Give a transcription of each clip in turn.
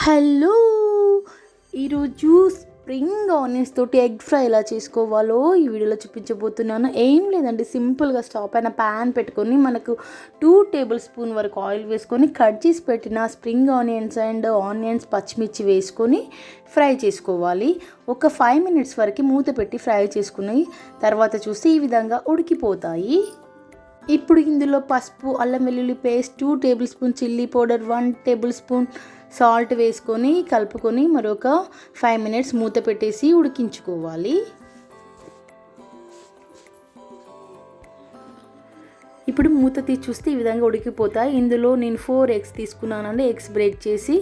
Hello, ఈరోజు spring onions తోటి egg fry ఎలా చేసుకోవాలో ఈ వీడియోలో చూపించబోతున్నాను. ఏం లేదండి, సింపుల్గా స్టవ్ పైన ప్యాన్ పెట్టుకొని మనకు 2 టేబుల్ స్పూన్ వరకు ఆయిల్ వేసుకొని కట్ చేసి పెట్టిన స్ప్రింగ్ ఆనియన్స్ అండ్ ఆనియన్స్ పచ్చిమిర్చి వేసుకొని ఫ్రై చేసుకోవాలి. ఒక 5 మినిట్స్ వరకు మూత పెట్టి ఫ్రై చేసుకుని తర్వాత చూస్తే ఈ విధంగా ఉడికిపోతాయి. ఇప్పుడు ఇందులో పసుపు, అల్లం వెల్లుల్లి paste, 2 tablespoon chilli powder, 1 tablespoon salt వేసుకొని కలుపుకొని మరొక 5 మినిట్స్ మూత పెట్టేసి ఉడికించుకోవాలి. ఇప్పుడు మూత తీసి చూస్తే ఈ విధంగా ఉడికిపోతాయి. ఇందులో నేను 4 ఎగ్స్ తీసుకున్నానండి. ఎగ్స్ బ్రేక్ చేసి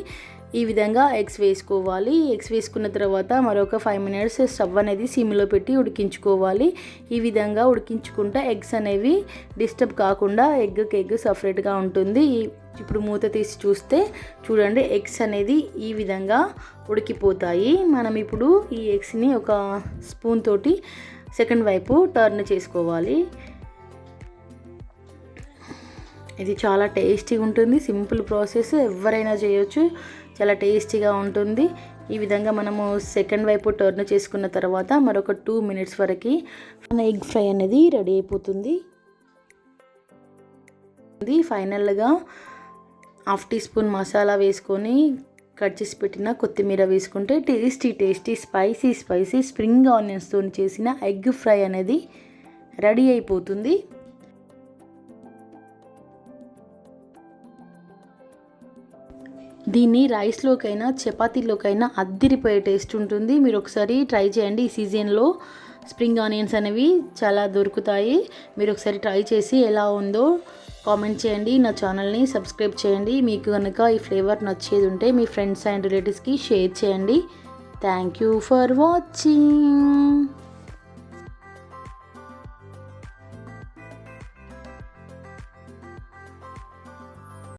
ఈ విధంగా ఎగ్స్ వేసుకోవాలి. ఎగ్స్ వేసుకున్న తర్వాత మరొక 5 మినిట్స్ స్టవ్ అనేది సిమ్లో పెట్టి ఉడికించుకోవాలి. ఈ విధంగా ఉడికించుకుంటే ఎగ్స్ అనేవి డిస్టర్బ్ కాకుండా ఎగ్ సపరేట్గా ఉంటుంది. ఇప్పుడు మూత తీసి చూస్తే చూడండి, ఎగ్స్ అనేది ఈ విధంగా ఉడికిపోతాయి. మనం ఇప్పుడు ఈ ఎగ్స్ని ఒక స్పూన్ తోటి సెకండ్ వైపు టర్న్ చేసుకోవాలి. ఇది చాలా టేస్టీగా ఉంటుంది. సింపుల్ ప్రాసెస్, ఎవరైనా చేయొచ్చు. చాలా టేస్టీగా ఉంటుంది. ఈ విధంగా మనము సెకండ్ వైపు టర్న్ చేసుకున్న తర్వాత మరొక 2 మినిట్స్ వరకు మన ఎగ్ ఫ్రై అనేది రెడీ అయిపోతుంది. ఫైనల్గా 1/2 టీ స్పూన్ మసాలా వేసుకొని కట్ చేసి పెట్టిన కొత్తిమీర వేసుకుంటే టేస్టీ స్పైసీ స్ప్రింగ్ ఆనియన్స్తో చేసిన ఎగ్ ఫ్రై అనేది రెడీ అయిపోతుంది. దీన్ని రైస్లోకైనా చపాతీలోకైనా అద్దిరిపోయే టేస్ట్ ఉంటుంది. మీరు ఒకసారి ట్రై చేయండి. ఈ సీజన్లో స్ప్రింగ్ ఆనియన్స్ అనేవి చాలా దొరుకుతాయి. మీరు ఒకసారి ట్రై చేసి ఎలా ఉందో కామెంట్ చేయండి. నా ఛానల్ని సబ్స్క్రైబ్ చేయండి. మీకు కనుక ఈ ఫ్లేవర్ నచ్చేది ఉంటే మీ ఫ్రెండ్స్ అండ్ రిలేటివ్స్కి షేర్ చేయండి. Thank you for watching.